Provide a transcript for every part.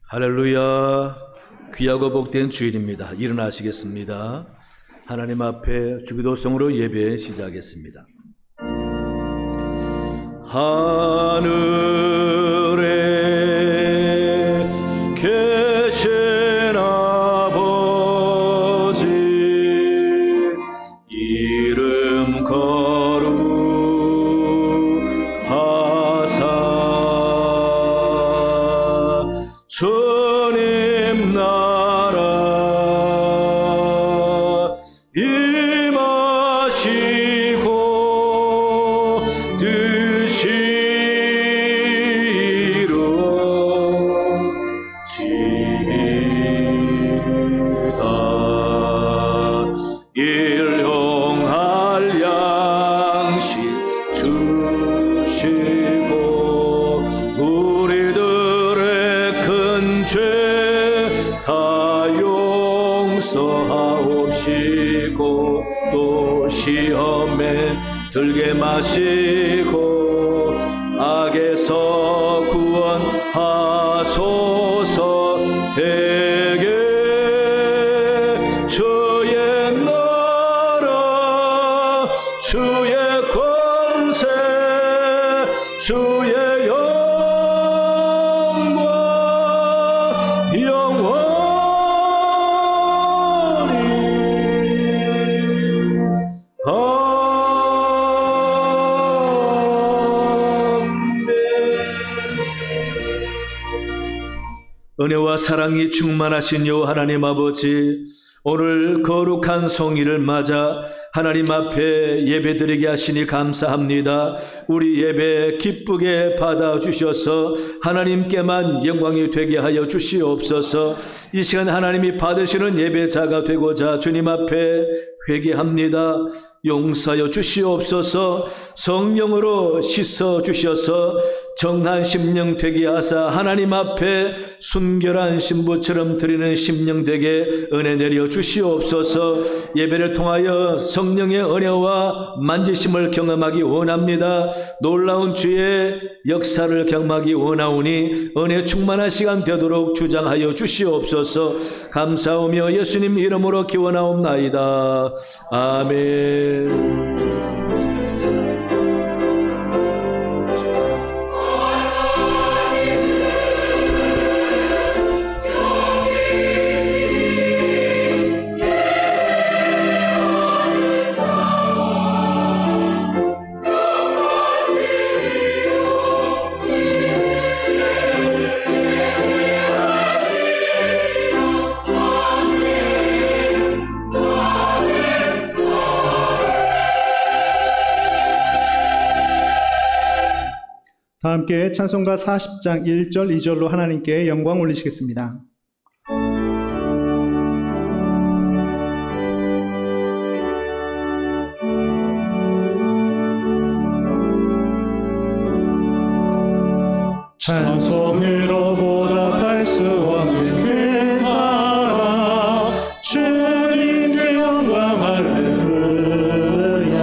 할렐루야. 귀하고 복된 주일입니다. 일어나시겠습니다. 하나님 앞에 주기도성으로 예배 시작하겠습니다. 하늘에 계신 아버지 이름 거룩하사 주님 나라 임하시고 일용할 양식 주시고 우리들의 큰 죄 다 용서하옵시고 또 시험에 들게 마시고 악에서 구원하소서. 대개 주의 나라 주의 권세 주의 영광 영원히 은혜와 사랑이 충만하신 여호와 하나님 아버지, 오늘 거룩한 성일을 맞아 하나님 앞에 예배드리게 하시니 감사합니다. 우리 예배 기쁘게 받아주셔서 하나님께만 영광이 되게 하여 주시옵소서. 이 시간 하나님이 받으시는 예배자가 되고자 주님 앞에 회개합니다. 용서하여 주시옵소서. 성령으로 씻어 주셔서 정한 심령 되게 하사 하나님 앞에 순결한 신부처럼 드리는 심령 되게 은혜 내려 주시옵소서. 예배를 통하여 성령의 은혜와 만지심을 경험하기 원합니다. 놀라운 주의 역사를 경험하기 원하오니 은혜 충만한 시간 되도록 주장하여 주시옵소서. 감사하며 예수님 이름으로 기원하옵나이다. 아멘. 다 함께 찬송가 40장 1절 2절로 하나님께 영광 올리시겠습니다. 찬송으로 보답할 수 없는 그 사랑 주님께 영광 할렐루야.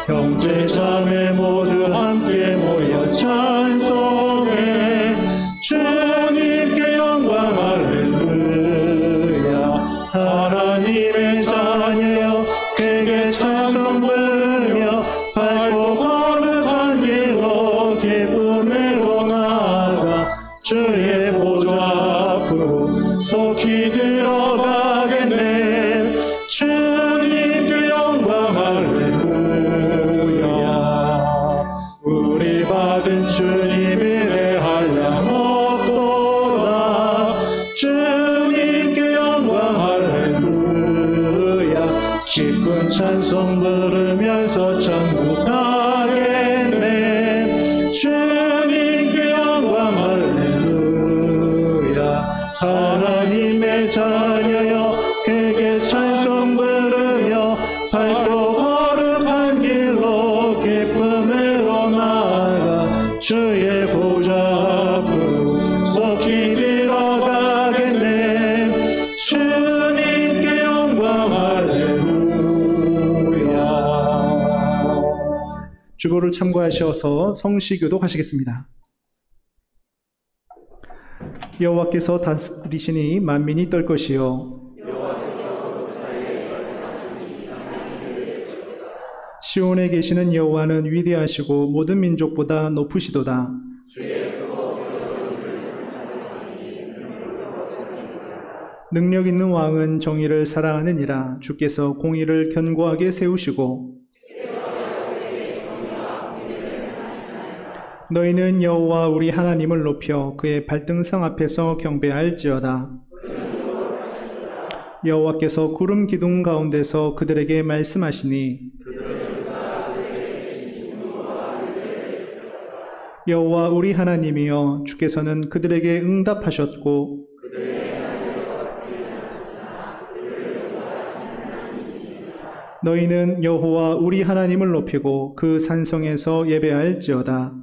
형제 자매 모두 함께 모여 찬송해 주님께 영광 할렐루야. 하나님의 자녀여 그에게 찬송 부르며 밝고 거룩한 길로 기쁨으로 나아가 주의 보좌 앞으로 속히 들어가겠네. 주님께 영광 할렐루야. 우리 받은 주님 은혜 한량 없도다. 주님께 영광 할렐루야. 기쁜 찬송 부르면서 천국 가겠네. 주님께 영광 할렐루야. 하나님의 자녀여 그에게 찬송 부르며 밝고 거룩한 길로 기쁨으로 나아가 주의 보좌 앞으로 속히 들어가겠네. 주님께 영광 할렐루야. 주보를 참고하셔서 성시교독 하시겠습니다. 여호와께서 다스리시니 만민이 떨 것이요 시온에 계시는 여호와는 위대하시고 모든 민족보다 높으시도다. 능력 있는 왕은 정의를 사랑하느니라. 주께서 공의를 견고하게 세우시고 너희는 여호와 우리 하나님을 높여 그의 발등상 앞에서 경배할지어다. 여호와께서 구름 기둥 가운데서 그들에게 말씀하시니 여호와 우리 하나님이여 주께서는 그들에게 응답하셨고 너희는 여호와 우리 하나님을 높이고 그 산성에서 예배할지어다.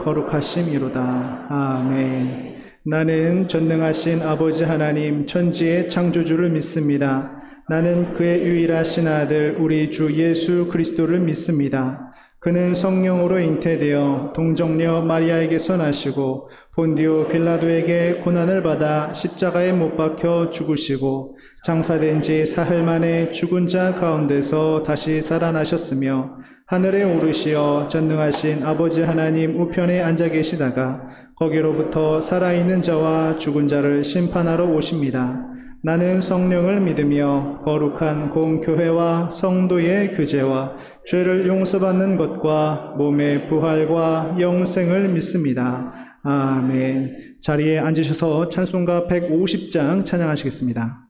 거룩하심이로다. 아멘. 나는 전능하신 아버지 하나님 천지의 창조주를 믿습니다. 나는 그의 유일하신 아들 우리 주 예수 그리스도를 믿습니다. 그는 성령으로 잉태되어 동정녀 마리아에게서 나시고 본디오 빌라도에게 고난을 받아 십자가에 못 박혀 죽으시고 장사된 지 사흘 만에 죽은 자 가운데서 다시 살아나셨으며 하늘에 오르시어 전능하신 아버지 하나님 우편에 앉아 계시다가 거기로부터 살아있는 자와 죽은 자를 심판하러 오십니다. 나는 성령을 믿으며 거룩한 공교회와 성도의 교제와 죄를 용서받는 것과 몸의 부활과 영생을 믿습니다. 아멘. 자리에 앉으셔서 찬송가 150장 찬양하시겠습니다.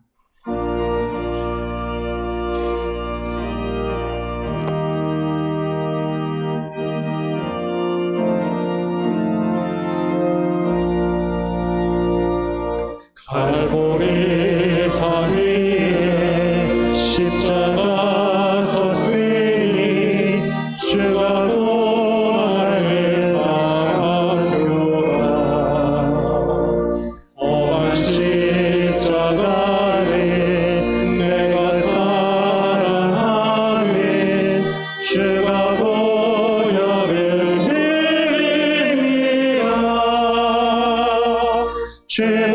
갈보리 산 위에 십자가 섰으니 주가 고난을 당하노라. 험한 십자가를 내가 사랑하면 주가 보혈을 흘리리라. 죄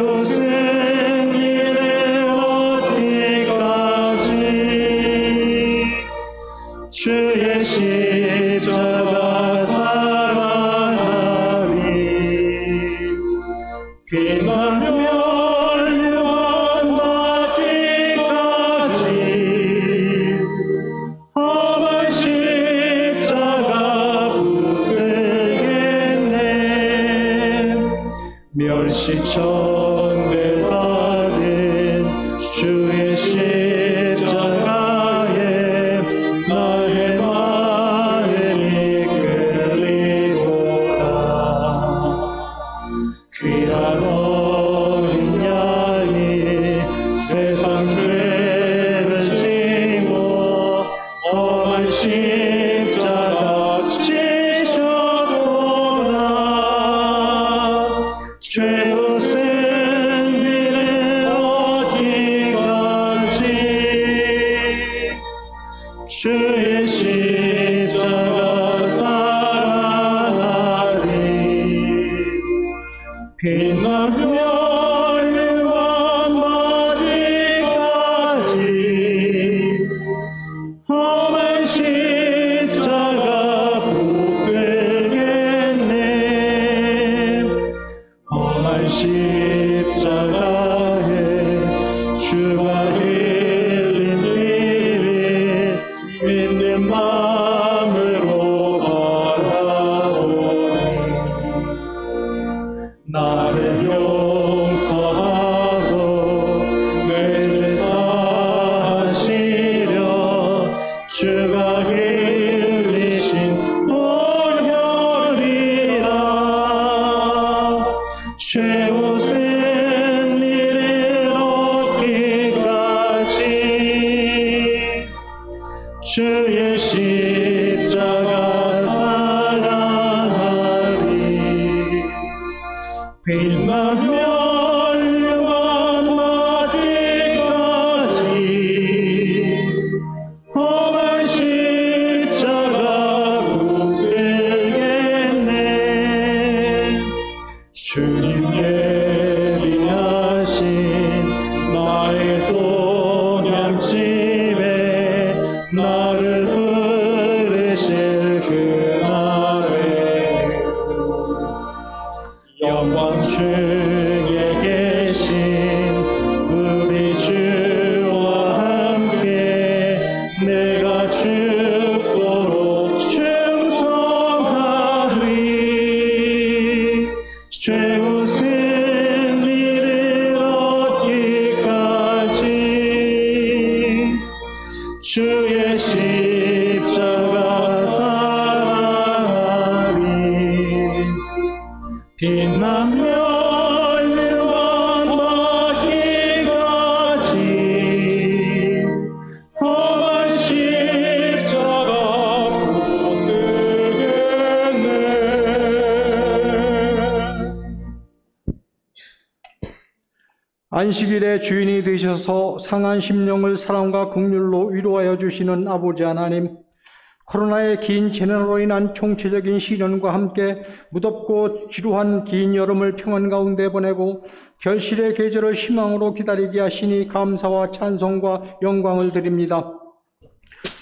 주의 십자가 사랑하리. 빛나며 멸류관 받기까지 험한 십자가 붙들겠네. 멸시천대 받은 주의 십자가에 나의 마음이 끌리도다. 귀한 어린 양이 세상 죄를 지고 험한 십자가 지셨구나. 죄우신 길에 어디까지 주의 십자가 사랑하리. 빛나며 멸류관 받기까지 험한 십자가 붙들겠네. 험한 십자가에 주가 흘린 피를 믿는 마음으로 바라보니 나를 용서하고 내 죄 사하시려 주가 흘리신 보혈이라. 죄우신 일을 얻기까지 주의 십자가 사랑하리. 빛나며 멸류관 받기까지 험한 십자가 붙들겠네. 주님 왕중에 계신 우리 주와 함께 내가 죽도록 충성하리. 최후 승리를 얻기까지 주의 십자가 사랑하리. 빛나며 멸망받기까지 험한 십자가 붙들겠네. 안식일의 주인이 되셔서 상한 심령을 사랑과 긍휼로 위로하여 주시는 아버지 하나님, 코로나의 긴 재난으로 인한 총체적인 시련과 함께 무덥고 지루한 긴 여름을 평안 가운데 보내고 결실의 계절을 희망으로 기다리게 하시니 감사와 찬송과 영광을 드립니다.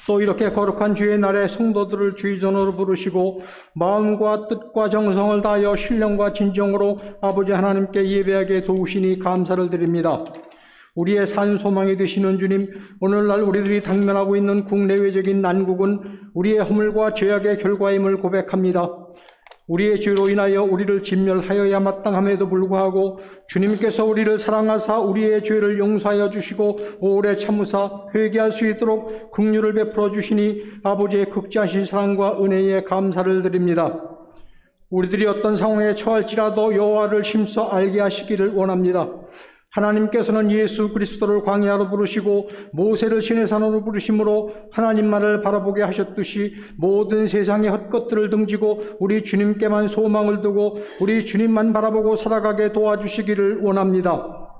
또 이렇게 거룩한 주의 날에 성도들을 주의 전으로 부르시고 마음과 뜻과 정성을 다하여 신령과 진정으로 아버지 하나님께 예배하게 도우시니 감사를 드립니다. 우리의 산 소망이 되시는 주님, 오늘날 우리들이 당면하고 있는 국내외적인 난국은 우리의 허물과 죄악의 결과임을 고백합니다. 우리의 죄로 인하여 우리를 진멸하여야 마땅함에도 불구하고 주님께서 우리를 사랑하사 우리의 죄를 용서하여 주시고 오래 참으사 회개할 수 있도록 긍휼을 베풀어 주시니 아버지의 극지하신 사랑과 은혜에 감사를 드립니다. 우리들이 어떤 상황에 처할지라도 여호와를 힘써 알게 하시기를 원합니다. 하나님께서는 예수 그리스도를 광야로 부르시고 모세를 시내산으로 부르심으로 하나님만을 바라보게 하셨듯이 모든 세상의 헛것들을 등지고 우리 주님께만 소망을 두고 우리 주님만 바라보고 살아가게 도와주시기를 원합니다.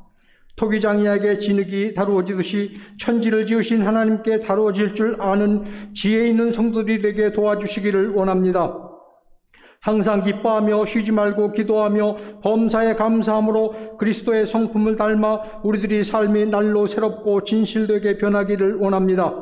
토기장이에게 진흙이 다루어지듯이 천지를 지으신 하나님께 다루어질 줄 아는 지혜 있는 성도들이 되게 도와주시기를 원합니다. 항상 기뻐하며 쉬지 말고 기도하며 범사에 감사함으로 그리스도의 성품을 닮아 우리들이 삶이 날로 새롭고 진실되게 변하기를 원합니다.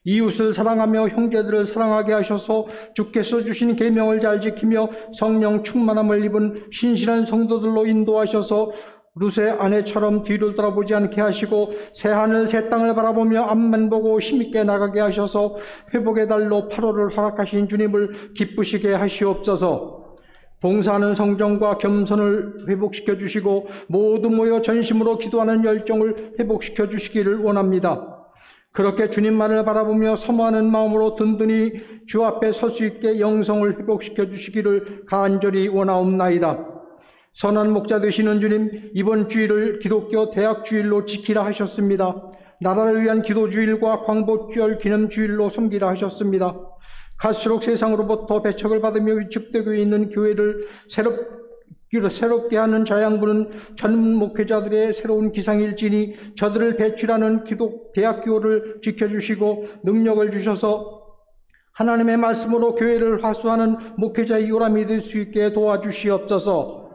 이웃을 사랑하며 형제들을 사랑하게 하셔서 주께서 주신 계명을 잘 지키며 성령 충만함을 입은 신실한 성도들로 인도하셔서 룻의 아내처럼 뒤를 돌아보지 않게 하시고 새하늘 새 땅을 바라보며 앞만 보고 힘있게 나가게 하셔서 회복의 달로 8월을 허락하신 주님을 기쁘시게 하시옵소서. 봉사하는 성정과 겸손을 회복시켜 주시고 모두 모여 전심으로 기도하는 열정을 회복시켜 주시기를 원합니다. 그렇게 주님만을 바라보며 사모하는 마음으로 든든히 주 앞에 설 수 있게 영성을 회복시켜 주시기를 간절히 원하옵나이다. 선한 목자 되시는 주님, 이번 주일을 기독교 대학주일로 지키라 하셨습니다. 나라를 위한 기도주일과 광복절 기념주일로 섬기라 하셨습니다. 갈수록 세상으로부터 배척을 받으며 위축되고 있는 교회를 새롭게 하는 자양분은 젊은 목회자들의 새로운 기상일지니 저들을 배출하는 대학교를 지켜주시고 능력을 주셔서 하나님의 말씀으로 교회를 화수하는 목회자의 요람이 될 수 있게 도와주시옵소서.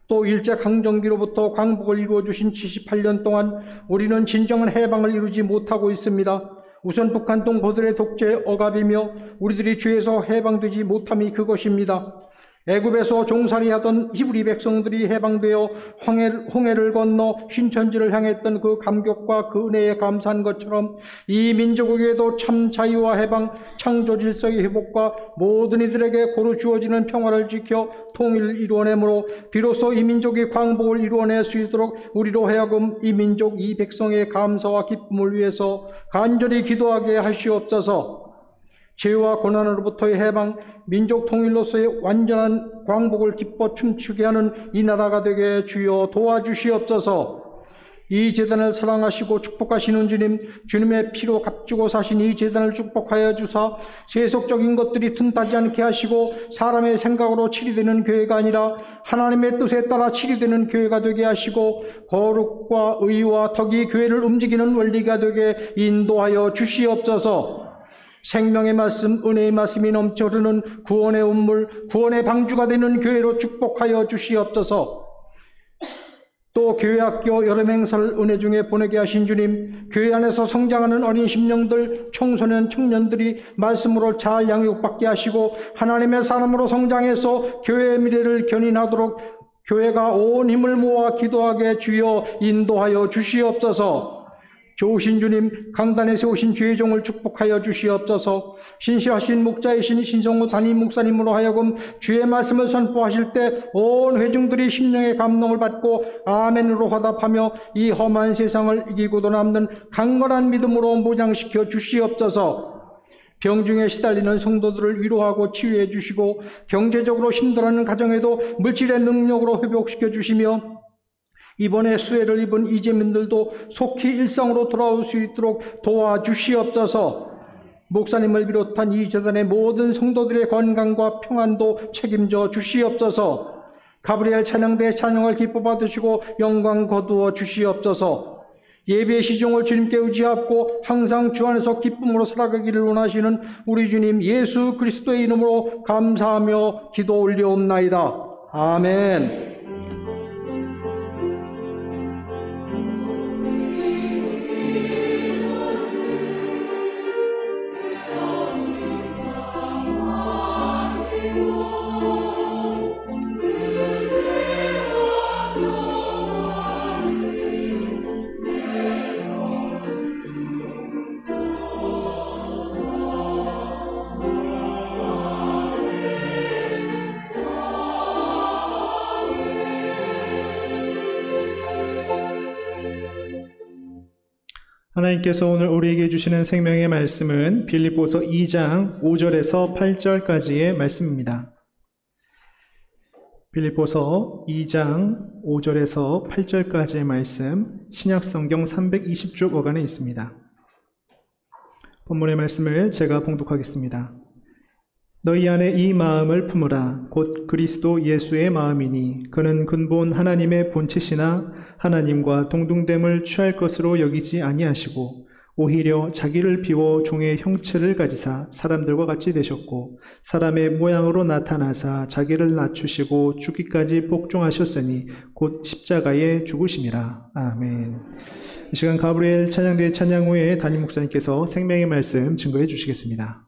또 일제강점기로부터 광복을 이루어주신 78년 동안 우리는 진정한 해방을 이루지 못하고 있습니다. 우선 북한 동포들의 독재 억압이며 우리들이 죄에서 해방되지 못함이 그것입니다. 애굽에서 종살이하던 히브리 백성들이 해방되어 홍해를 건너 신천지를 향했던 그 감격과 그 은혜에 감사한 것처럼 이 민족에게도 참 자유와 해방, 창조 질서의 회복과 모든 이들에게 고루 주어지는 평화를 지켜 통일을 이루어내므로 비로소 이 민족이 광복을 이루어낼 수 있도록 우리로 하여금 이 민족, 이 백성의 감사와 기쁨을 위해서 간절히 기도하게 하시옵소서. 죄와 고난으로부터의 해방, 민족 통일로서의 완전한 광복을 기뻐 춤추게 하는 이 나라가 되게 주여 도와주시옵소서. 이 제단을 사랑하시고 축복하시는 주님, 주님의 피로 값주고 사신 이 제단을 축복하여 주사 세속적인 것들이 틈타지 않게 하시고 사람의 생각으로 치리되는 교회가 아니라 하나님의 뜻에 따라 치리되는 교회가 되게 하시고 거룩과 의와 덕이 교회를 움직이는 원리가 되게 인도하여 주시옵소서. 생명의 말씀, 은혜의 말씀이 넘쳐 흐르는 구원의 운물, 구원의 방주가 되는 교회로 축복하여 주시옵소서. 또 교회학교 여름 행사를 은혜 중에 보내게 하신 주님, 교회 안에서 성장하는 어린 심령들, 청소년, 청년들이 말씀으로 잘 양육받게 하시고 하나님의 사람으로 성장해서 교회의 미래를 견인하도록 교회가 온 힘을 모아 기도하게 주여 인도하여 주시옵소서. 좋으신 주님, 강단에 세우신 주의 종을 축복하여 주시옵소서. 신실하신 목자이신 신성호 담임 목사님으로 하여금 주의 말씀을 선포하실 때 온 회중들이 심령의 감동을 받고 아멘으로 화답하며 이 험한 세상을 이기고도 남는 강건한 믿음으로 무장시켜 주시옵소서. 병중에 시달리는 성도들을 위로하고 치유해 주시고 경제적으로 힘들어하는 가정에도 물질의 능력으로 회복시켜 주시며 이번에 수혜를 입은 이재민들도 속히 일상으로 돌아올 수 있도록 도와주시옵소서. 목사님을 비롯한 이 재단의 모든 성도들의 건강과 평안도 책임져 주시옵소서. 가브리엘 찬양대 찬양을 기뻐 받으시고 영광 거두어 주시옵소서. 예배의 시종을 주님께 의지하고 항상 주 안에서 기쁨으로 살아가기를 원하시는 우리 주님 예수 그리스도의 이름으로 감사하며 기도 올려옵나이다. 아멘. 하나님께서 오늘 우리에게 주시는 생명의 말씀은 빌립보서 2장 5절에서 8절까지의 말씀입니다. 빌립보서 2장 5절에서 8절까지의 말씀, 신약성경 320쪽 어간에 있습니다. 본문의 말씀을 제가 봉독하겠습니다. 너희 안에 이 마음을 품으라. 곧 그리스도 예수의 마음이니 그는 근본 하나님의 본체시나 하나님과 동등됨을 취할 것으로 여기지 아니하시고 오히려 자기를 비워 종의 형체를 가지사 사람들과 같이 되셨고 사람의 모양으로 나타나사 자기를 낮추시고 죽기까지 복종하셨으니 곧 십자가에 죽으심이라. 아멘. 이 시간 가브리엘 찬양대 찬양 후에 담임 목사님께서 생명의 말씀 증거해 주시겠습니다.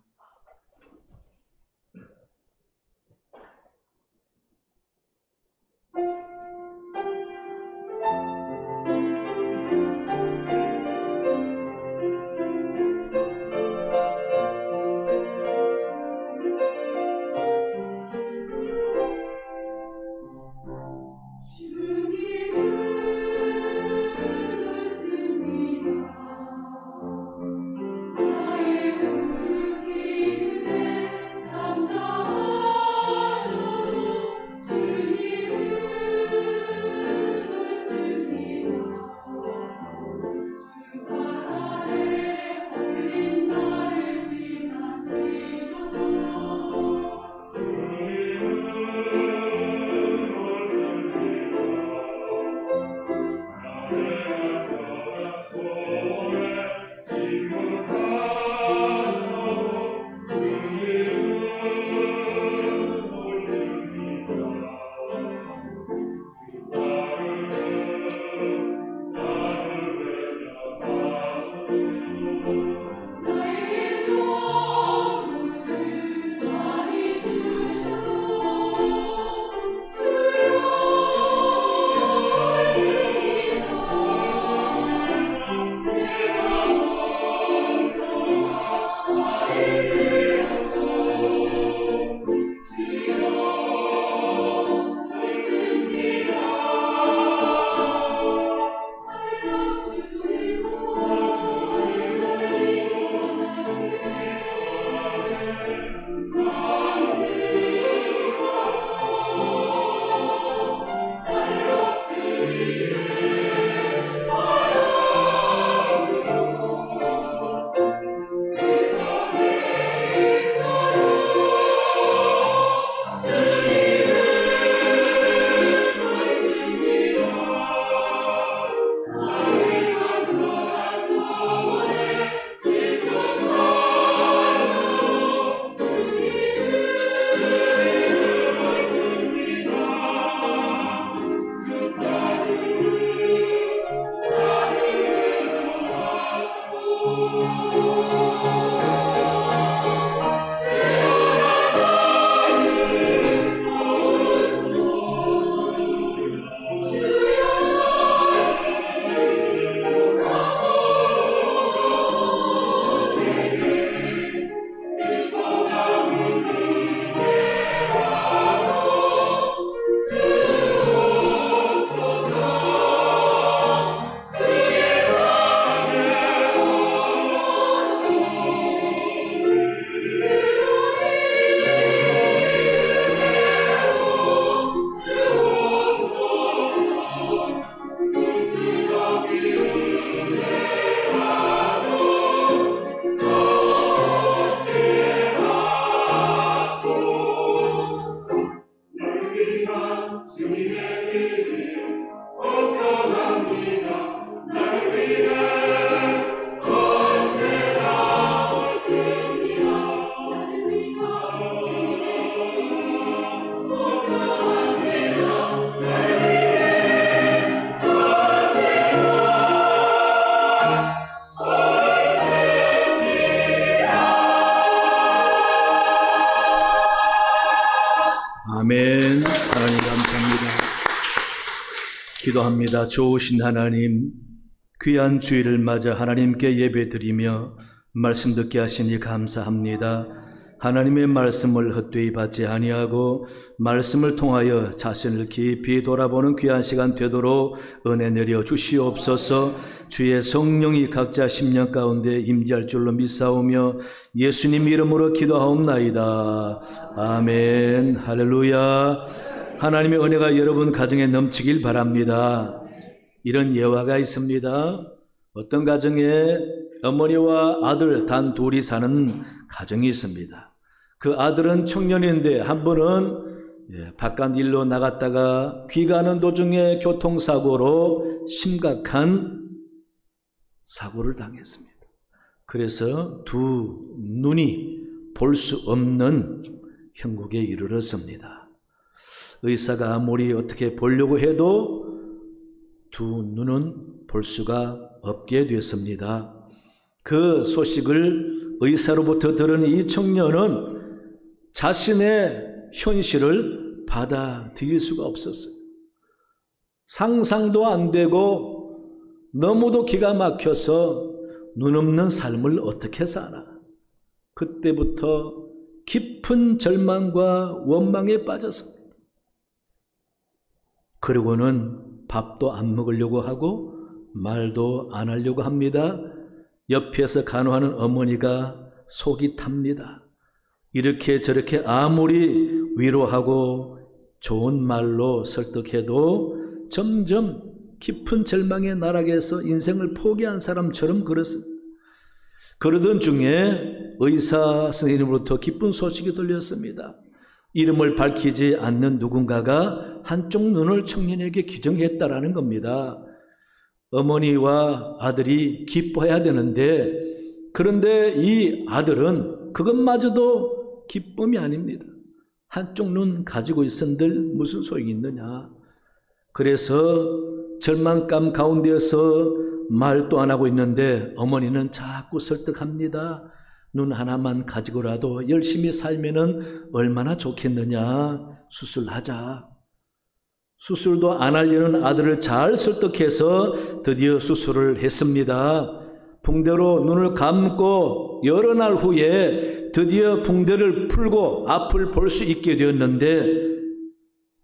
기도합니다. 좋으신 하나님, 귀한 주일을 맞아 하나님께 예배드리며 말씀 듣게 하시니 감사합니다. 하나님의 말씀을 헛되이 받지 아니하고 말씀을 통하여 자신을 깊이 돌아보는 귀한 시간 되도록 은혜 내려 주시옵소서. 주의 성령이 각자 심령 가운데 임재할 줄로 믿사오며 예수님 이름으로 기도하옵나이다. 아멘. 할렐루야. 하나님의 은혜가 여러분 가정에 넘치길 바랍니다. 이런 예화가 있습니다. 어떤 가정에 어머니와 아들 단 둘이 사는 가정이 있습니다. 그 아들은 청년인데 한 번은 바깥 일로 나갔다가 귀가하는 도중에 교통사고로 심각한 사고를 당했습니다. 그래서 두 눈이 볼 수 없는 형국에 이르렀습니다. 의사가 아무리 어떻게 보려고 해도 두 눈은 볼 수가 없게 됐습니다. 그 소식을 의사로부터 들은 이 청년은 자신의 현실을 받아들일 수가 없었어요. 상상도 안 되고 너무도 기가 막혀서 눈 없는 삶을 어떻게 사나. 그때부터 깊은 절망과 원망에 빠졌습니다. 그러고는 밥도 안 먹으려고 하고 말도 안 하려고 합니다. 옆에서 간호하는 어머니가 속이 탑니다. 이렇게 저렇게 아무리 위로하고 좋은 말로 설득해도 점점 깊은 절망의 나락에서 인생을 포기한 사람처럼 그렇습니다. 그러던 중에 의사 선생님으로부터 기쁜 소식이 들렸습니다. 이름을 밝히지 않는 누군가가 한쪽 눈을 청년에게 기증했다라는 겁니다. 어머니와 아들이 기뻐해야 되는데, 그런데 이 아들은 그것마저도 기쁨이 아닙니다. 한쪽 눈 가지고 있은들 무슨 소용이 있느냐. 그래서 절망감 가운데서 말도 안 하고 있는데 어머니는 자꾸 설득합니다. 눈 하나만 가지고라도 열심히 살면은 얼마나 좋겠느냐. 수술하자. 수술도 안 하려는 아들을 잘 설득해서 드디어 수술을 했습니다. 붕대로 눈을 감고 여러 날 후에 드디어 붕대를 풀고 앞을 볼 수 있게 되었는데,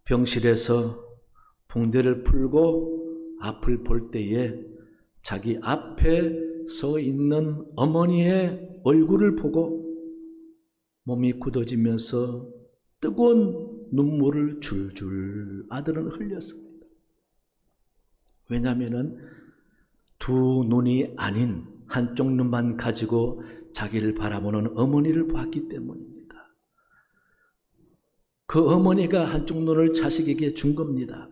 병실에서 붕대를 풀고 앞을 볼 때에 자기 앞에 서 있는 어머니의 얼굴을 보고 몸이 굳어지면서 뜨거운 눈물을 줄줄 아들은 흘렸습니다. 왜냐하면 두 눈이 아닌 한쪽 눈만 가지고 자기를 바라보는 어머니를 봤기 때문입니다. 그 어머니가 한쪽 눈을 자식에게 준 겁니다.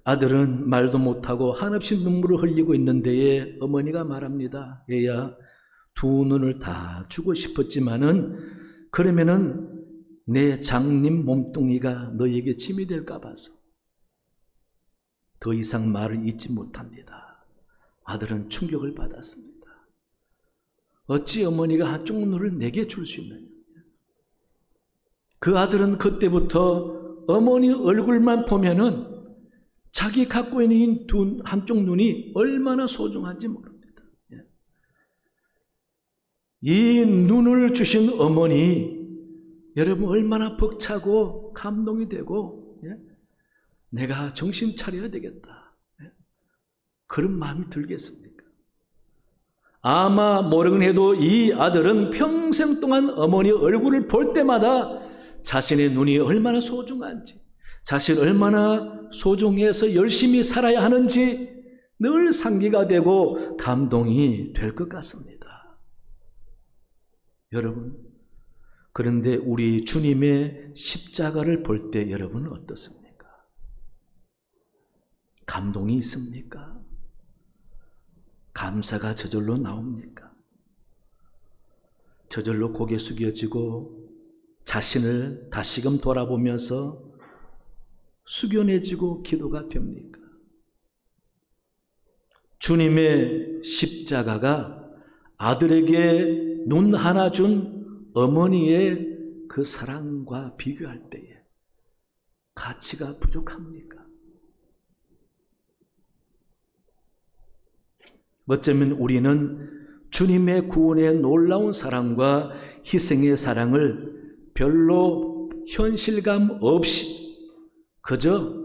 아들은 말도 못하고 한없이 눈물을 흘리고 있는데 어머니가 말합니다. 얘야, 두 눈을 다 주고 싶었지만은 그러면은 내 장님 몸뚱이가 너에게 짐이 될까 봐서 더 이상 말을 잇지 못합니다. 아들은 충격을 받았습니다. 어찌 어머니가 한쪽 눈을 내게 줄 수 있느냐. 그 아들은 그때부터 어머니 얼굴만 보면은 자기 갖고 있는 한쪽 눈이 얼마나 소중한지 모릅니다. 이 눈을 주신 어머니, 여러분 얼마나 벅차고 감동이 되고, 내가 정신 차려야 되겠다, 그런 마음이 들겠습니까? 아마 모르긴 해도 이 아들은 평생 동안 어머니 얼굴을 볼 때마다 자신의 눈이 얼마나 소중한지, 자신이 얼마나 소중해서 열심히 살아야 하는지 늘 상기가 되고 감동이 될 것 같습니다. 여러분, 그런데 우리 주님의 십자가를 볼 때 여러분은 어떻습니까? 감동이 있습니까? 감사가 저절로 나옵니까? 저절로 고개 숙여지고 자신을 다시금 돌아보면서 숙연해지고 기도가 됩니까? 주님의 십자가가 아들에게 눈 하나 준 어머니의 그 사랑과 비교할 때에 가치가 부족합니까? 어쩌면 우리는 주님의 구원의 놀라운 사랑과 희생의 사랑을 별로 현실감 없이 그저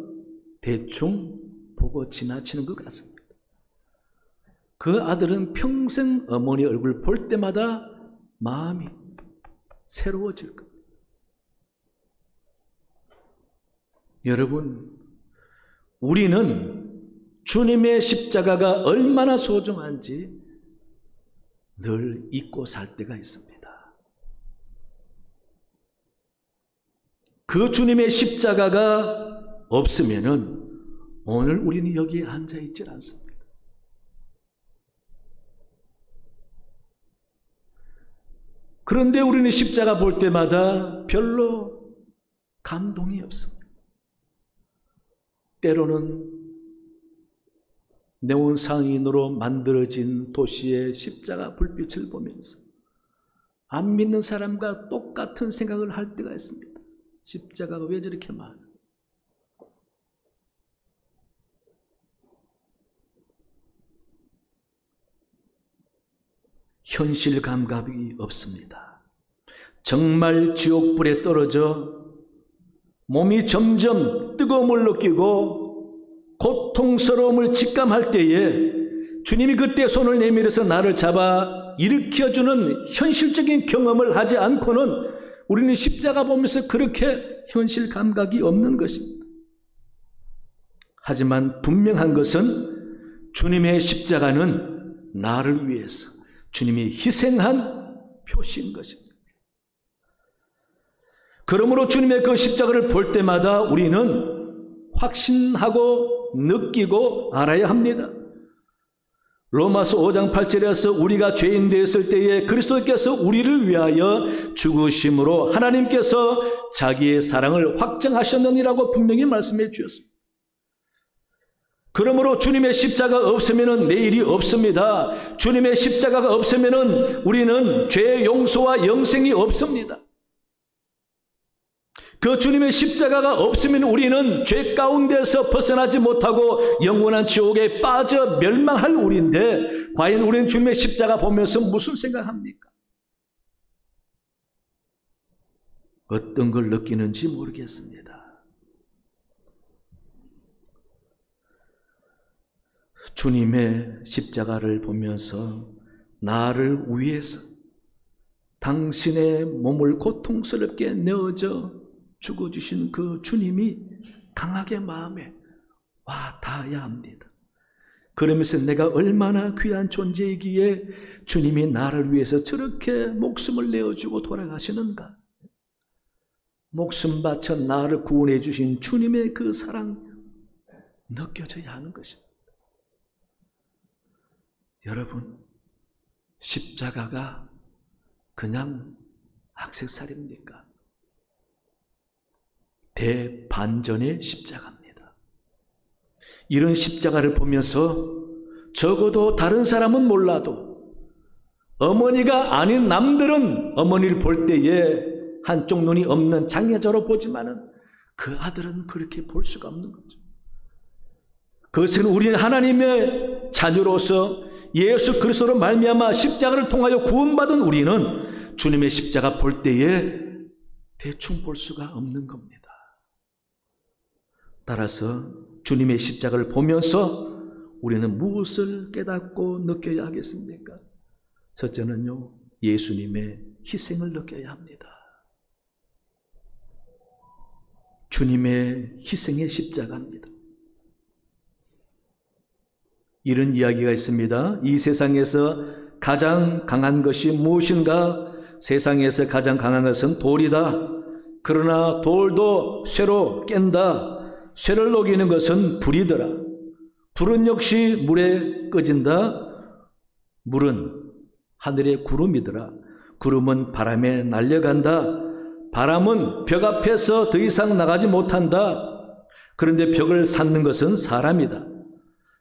대충 보고 지나치는 것 같습니다. 그 아들은 평생 어머니 얼굴 볼 때마다 마음이 새로워질 겁니다. 여러분, 우리는 주님의 십자가가 얼마나 소중한지 늘 잊고 살 때가 있습니다. 그 주님의 십자가가 없으면은 오늘 우리는 여기에 앉아 있질 않습니다. 그런데 우리는 십자가 볼 때마다 별로 감동이 없습니다. 때로는 네온상인으로 만들어진 도시의 십자가 불빛을 보면서 안 믿는 사람과 똑같은 생각을 할 때가 있습니다. 십자가가 왜 저렇게 많아? 현실 감각이 없습니다. 정말 지옥불에 떨어져 몸이 점점 뜨거움을 느끼고 고통스러움을 직감할 때에 주님이 그때 손을 내밀어서 나를 잡아 일으켜주는 현실적인 경험을 하지 않고는 우리는 십자가 보면서 그렇게 현실 감각이 없는 것입니다. 하지만 분명한 것은 주님의 십자가는 나를 위해서 주님이 희생한 표시인 것입니다. 그러므로 주님의 그 십자가를 볼 때마다 우리는 확신하고 느끼고 알아야 합니다. 로마서 5장 8절에서 우리가 죄인 되었을 때에 그리스도께서 우리를 위하여 죽으심으로 하나님께서 자기의 사랑을 확증하셨느니라고 분명히 말씀해 주셨습니다. 그러므로 주님의 십자가가 없으면 내일이 없습니다. 주님의 십자가가 없으면 우리는 죄의 용서와 영생이 없습니다. 그 주님의 십자가가 없으면 우리는 죄 가운데서 벗어나지 못하고 영원한 지옥에 빠져 멸망할 우리인데 과연 우리는 주님의 십자가 보면서 무슨 생각합니까? 어떤 걸 느끼는지 모르겠습니다. 주님의 십자가를 보면서 나를 위해서 당신의 몸을 고통스럽게 내어져 죽어주신 그 주님이 강하게 마음에 와 닿아야 합니다. 그러면서 내가 얼마나 귀한 존재이기에 주님이 나를 위해서 저렇게 목숨을 내어주고 돌아가시는가. 목숨 바쳐 나를 구원해 주신 주님의 그 사랑 느껴져야 하는 것입니다. 여러분, 십자가가 그냥 액세서리입니까? 대반전의 십자가입니다. 이런 십자가를 보면서 적어도 다른 사람은 몰라도 어머니가 아닌 남들은 어머니를 볼 때에 한쪽 눈이 없는 장애자로 보지만은 그 아들은 그렇게 볼 수가 없는 거죠. 그것은 우리는 하나님의 자녀로서 예수 그리스도로 말미암아 십자가를 통하여 구원받은 우리는 주님의 십자가 볼 때에 대충 볼 수가 없는 겁니다. 따라서 주님의 십자가를 보면서 우리는 무엇을 깨닫고 느껴야 하겠습니까? 첫째는요, 예수님의 희생을 느껴야 합니다. 주님의 희생의 십자가입니다. 이런 이야기가 있습니다. 이 세상에서 가장 강한 것이 무엇인가? 세상에서 가장 강한 것은 돌이다. 그러나 돌도 쇠로 깬다. 쇠를 녹이는 것은 불이더라. 불은 역시 물에 꺼진다. 물은 하늘의 구름이더라. 구름은 바람에 날려간다. 바람은 벽 앞에서 더 이상 나가지 못한다. 그런데 벽을 닫는 것은 사람이다.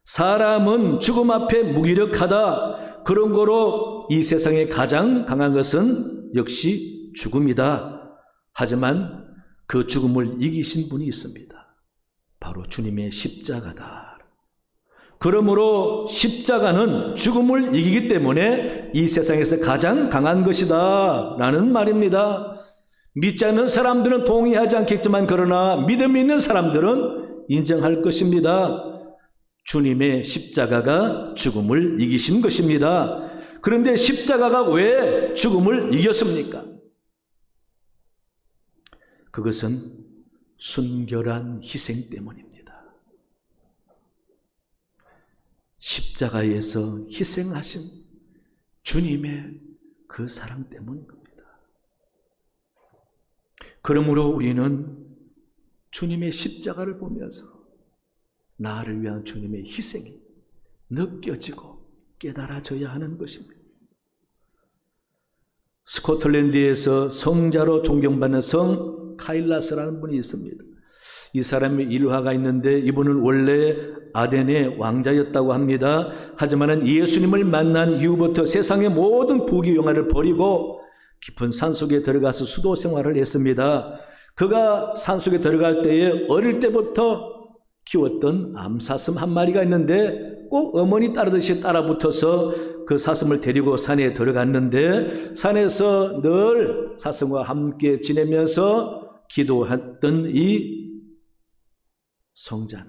사람은 죽음 앞에 무기력하다. 그런 거로 이 세상에 가장 강한 것은 역시 죽음이다. 하지만 그 죽음을 이기신 분이 있습니다. 바로 주님의 십자가다. 그러므로 십자가는 죽음을 이기기 때문에 이 세상에서 가장 강한 것이다 라는 말입니다. 믿지 않는 사람들은 동의하지 않겠지만 그러나 믿음 있는 사람들은 인정할 것입니다. 주님의 십자가가 죽음을 이기신 것입니다. 그런데 십자가가 왜 죽음을 이겼습니까? 그것은 순결한 희생 때문입니다. 십자가에서 희생하신 주님의 그 사랑 때문인 겁니다. 그러므로 우리는 주님의 십자가를 보면서 나를 위한 주님의 희생이 느껴지고 깨달아져야 하는 것입니다. 스코틀랜드에서 성자로 존경받는 성 카일라스라는 분이 있습니다. 이 사람의 일화가 있는데 이분은 원래 아덴의 왕자였다고 합니다. 하지만 예수님을 만난 이후부터 세상의 모든 부귀영화를 버리고 깊은 산속에 들어가서 수도 생활을 했습니다. 그가 산속에 들어갈 때에 어릴 때부터 키웠던 암사슴 한 마리가 있는데 꼭 어머니 따르듯이 따라붙어서 그 사슴을 데리고 산에 들어갔는데 산에서 늘 사슴과 함께 지내면서 기도했던 이 성자는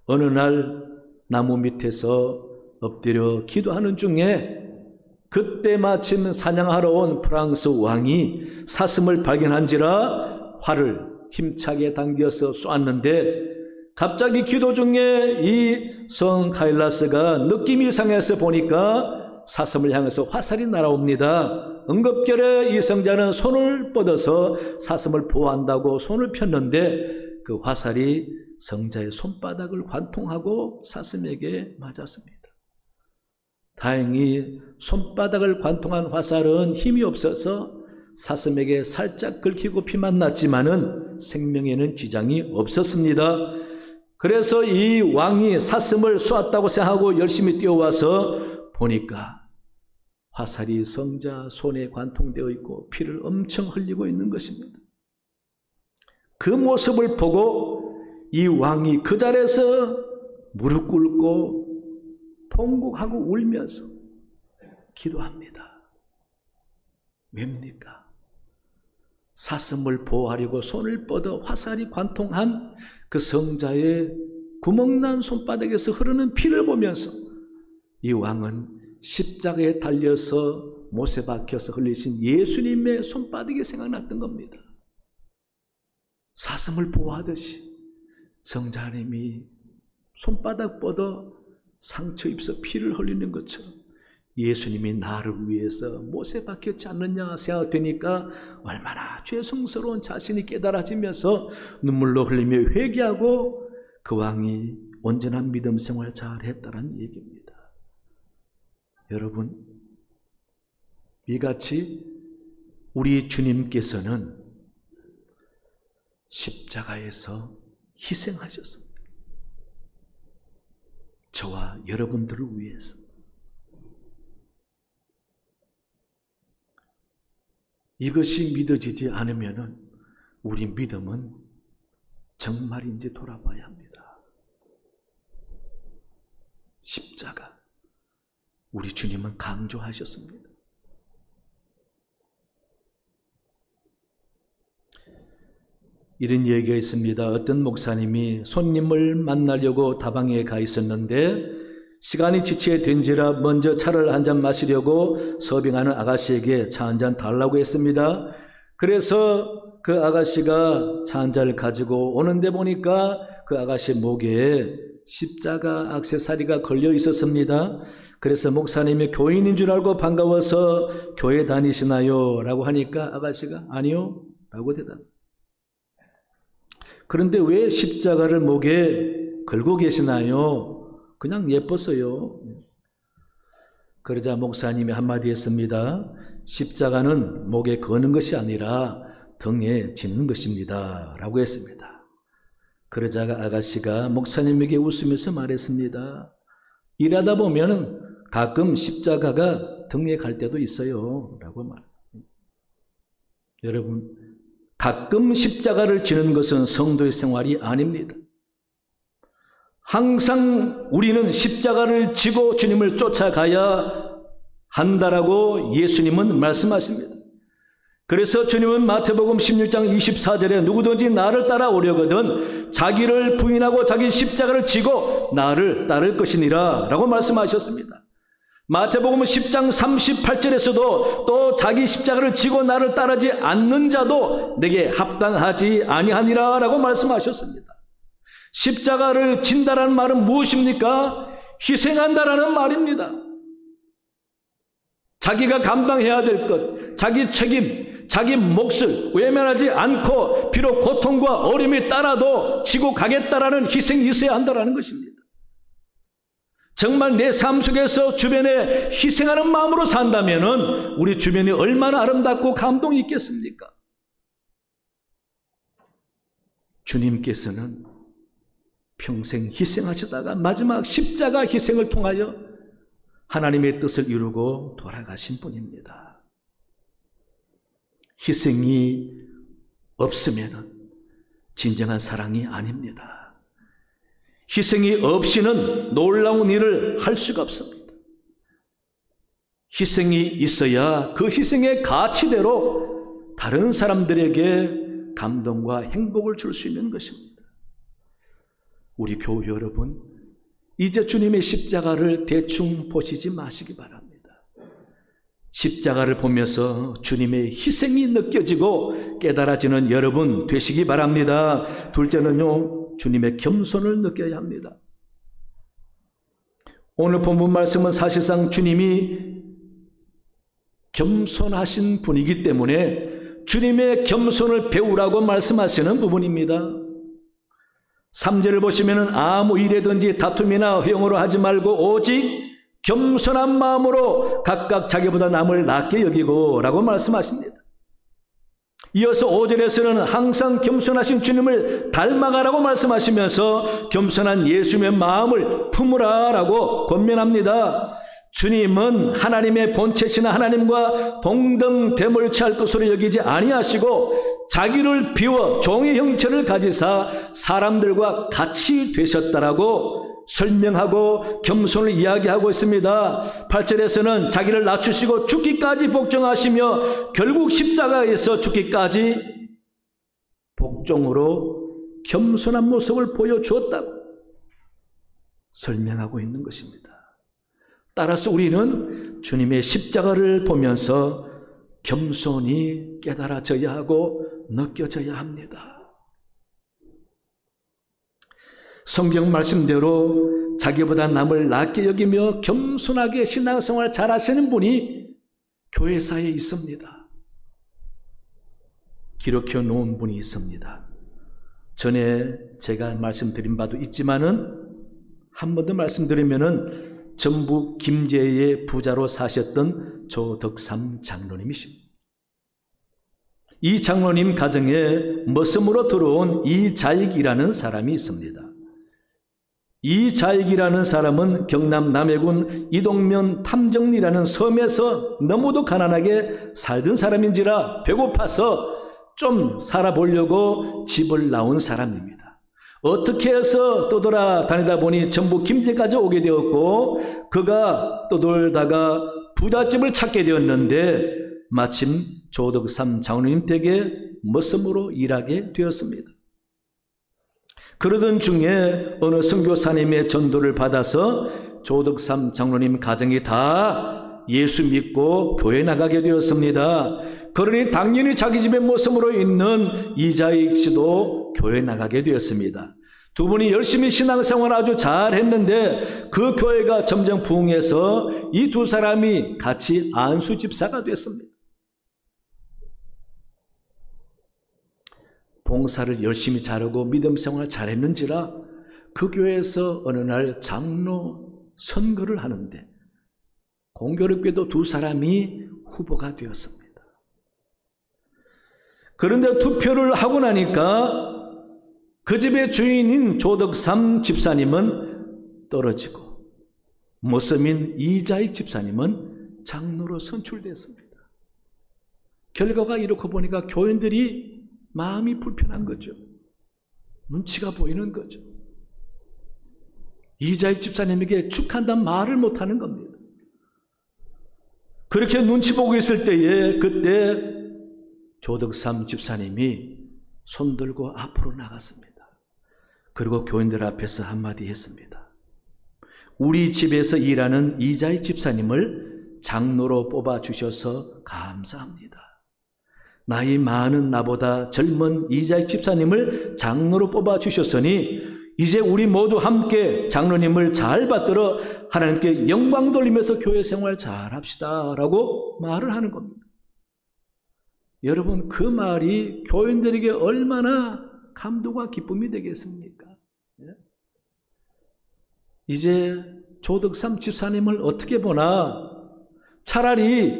어느 날 나무 밑에서 엎드려 기도하는 중에 그때 마침 사냥하러 온 프랑스 왕이 사슴을 발견한지라 활을 힘차게 당겨서 쏘았는데 갑자기 기도 중에 이 성 카일라스가 느낌이 이상해서 보니까 사슴을 향해서 화살이 날아옵니다. 응급결에 이 성자는 손을 뻗어서 사슴을 보호한다고 손을 폈는데 그 화살이 성자의 손바닥을 관통하고 사슴에게 맞았습니다. 다행히 손바닥을 관통한 화살은 힘이 없어서 사슴에게 살짝 긁히고 피만 났지만은 생명에는 지장이 없었습니다. 그래서 이 왕이 사슴을 쏘았다고 생각하고 열심히 뛰어와서 보니까 화살이 성자 손에 관통되어 있고 피를 엄청 흘리고 있는 것입니다. 그 모습을 보고 이 왕이 그 자리에서 무릎 꿇고 통곡하고 울면서 기도합니다. 왜입니까? 사슴을 보호하려고 손을 뻗어 화살이 관통한 그 성자의 구멍난 손바닥에서 흐르는 피를 보면서 이 왕은 십자가에 달려서 못에 박혀서 흘리신 예수님의 손바닥이 생각났던 겁니다. 사슴을 보호하듯이 성자님이 손바닥 뻗어 상처 입서 피를 흘리는 것처럼 예수님이 나를 위해서 못에 박혔지 않느냐 생각되니까 얼마나 죄송스러운 자신이 깨달아지면서 눈물로 흘리며 회개하고 그 왕이 온전한 믿음 생활 잘했다는 얘기입니다. 여러분, 이같이 우리 주님께서는 십자가에서 희생하셨습니다. 저와 여러분들을 위해서. 이것이 믿어지지 않으면 우리 믿음은 정말인지 돌아봐야 합니다. 십자가, 우리 주님은 강조하셨습니다. 이런 얘기가 있습니다. 어떤 목사님이 손님을 만나려고 다방에 가 있었는데 시간이 지체 된지라 먼저 차를 한 잔 마시려고 서빙하는 아가씨에게 차 한 잔 달라고 했습니다. 그래서 그 아가씨가 차 한 잔을 가지고 오는데 보니까 그 아가씨 목에 십자가 액세서리가 걸려 있었습니다. 그래서 목사님이 교인인 줄 알고 반가워서 교회 다니시나요? 라고 하니까 아가씨가 아니요 라고 대답합니다. 그런데 왜 십자가를 목에 걸고 계시나요? 그냥 예뻤어요. 그러자 목사님이 한마디 했습니다. 십자가는 목에 거는 것이 아니라 등에 짚는 것입니다. 라고 했습니다. 그러자 아가씨가 목사님에게 웃으면서 말했습니다. 일하다 보면 가끔 십자가가 등에 갈 때도 있어요. 라고 말합니다. 여러분, 가끔 십자가를 지는 것은 성도의 생활이 아닙니다. 항상 우리는 십자가를 지고 주님을 쫓아가야 한다라고 예수님은 말씀하십니다. 그래서 주님은 마태복음 16장 24절에 누구든지 나를 따라오려거든 자기를 부인하고 자기 십자가를 지고 나를 따를 것이니라 라고 말씀하셨습니다. 마태복음 10장 38절에서도 또 자기 십자가를 지고 나를 따르지 않는 자도 내게 합당하지 아니하니라 라고 말씀하셨습니다. 십자가를 진다라는 말은 무엇입니까? 희생한다라는 말입니다. 자기가 감당해야 될 것, 자기 책임, 자기 몫을 외면하지 않고 비록 고통과 어려움이 따라도 지고 가겠다라는 희생이 있어야 한다라는 것입니다. 정말 내 삶 속에서 주변에 희생하는 마음으로 산다면은 우리 주변이 얼마나 아름답고 감동이 있겠습니까? 주님께서는 평생 희생하시다가 마지막 십자가 희생을 통하여 하나님의 뜻을 이루고 돌아가신 분입니다. 희생이 없으면 진정한 사랑이 아닙니다. 희생이 없이는 놀라운 일을 할 수가 없습니다. 희생이 있어야 그 희생의 가치대로 다른 사람들에게 감동과 행복을 줄 수 있는 것입니다. 우리 교회 여러분, 이제 주님의 십자가를 대충 보시지 마시기 바랍니다. 십자가를 보면서 주님의 희생이 느껴지고 깨달아지는 여러분 되시기 바랍니다. 둘째는요, 주님의 겸손을 느껴야 합니다. 오늘 본문 말씀은 사실상 주님이 겸손하신 분이기 때문에 주님의 겸손을 배우라고 말씀하시는 부분입니다. 3절을 보시면 아무 일에든지 다툼이나 회용으로 하지 말고 오직 겸손한 마음으로 각각 자기보다 남을 낮게 여기고 라고 말씀하십니다. 이어서 5절에서는 항상 겸손하신 주님을 닮아가라고 말씀하시면서 겸손한 예수님의 마음을 품으라 라고 권면합니다. 주님은 하나님의 본체시나 하나님과 동등됨을 취할 것으로 여기지 아니하시고 자기를 비워 종의 형체를 가지사 사람들과 같이 되셨다라고 설명하고 겸손을 이야기하고 있습니다. 8절에서는 자기를 낮추시고 죽기까지 복종하시며 결국 십자가에서 죽기까지 복종으로 겸손한 모습을 보여주었다고 설명하고 있는 것입니다. 따라서 우리는 주님의 십자가를 보면서 겸손히 깨달아져야 하고 느껴져야 합니다. 성경 말씀대로 자기보다 남을 낮게 여기며 겸손하게 신앙생활 잘하시는 분이 교회사에 있습니다. 기록해 놓은 분이 있습니다. 전에 제가 말씀드린 바도 있지만은 한 번 더 말씀드리면은 전북 김제의 부자로 사셨던 조덕삼 장로님이십니다. 이 장로님 가정에 머슴으로 들어온 이자익이라는 사람이 있습니다. 이자익이라는 사람은 경남 남해군 이동면 탐정리라는 섬에서 너무도 가난하게 살던 사람인지라 배고파서 좀 살아보려고 집을 나온 사람입니다. 어떻게 해서 떠돌아다니다 보니 전북 김제까지 오게 되었고 그가 떠돌다가 부잣집을 찾게 되었는데 마침 조덕삼 장로님 댁에 머슴으로 일하게 되었습니다. 그러던 중에 어느 선교사님의 전도를 받아서 조덕삼 장로님 가정이 다 예수 믿고 교회 나가게 되었습니다. 그러니 당연히 자기 집의 모습으로 있는 이자익 씨도 교회 나가게 되었습니다. 두 분이 열심히 신앙생활 아주 잘했는데 그 교회가 점점 부흥해서 이 두 사람이 같이 안수 집사가 됐습니다. 봉사를 열심히 잘하고 믿음 생활을 잘했는지라 그 교회에서 어느 날 장로 선거를 하는데 공교롭게도 두 사람이 후보가 되었습니다. 그런데 투표를 하고 나니까 그 집의 주인인 조덕삼 집사님은 떨어지고 모섬인 이자익 집사님은 장로로 선출됐습니다. 결과가 이렇게 보니까 교인들이 마음이 불편한 거죠. 눈치가 보이는 거죠. 이자익 집사님에게 축한다는 말을 못하는 겁니다. 그렇게 눈치 보고 있을 때에 그때 조덕삼 집사님이 손들고 앞으로 나갔습니다. 그리고 교인들 앞에서 한마디 했습니다. 우리 집에서 일하는 이자익 집사님을 장로로 뽑아주셔서 감사합니다. 나이 많은 나보다 젊은 이자익 집사님을 장로로 뽑아주셨으니 이제 우리 모두 함께 장로님을 잘 받들어 하나님께 영광 돌리면서 교회 생활 잘 합시다 라고 말을 하는 겁니다. 여러분, 그 말이 교인들에게 얼마나 감동과 기쁨이 되겠습니까? 이제 조덕삼 집사님을 어떻게 보나, 차라리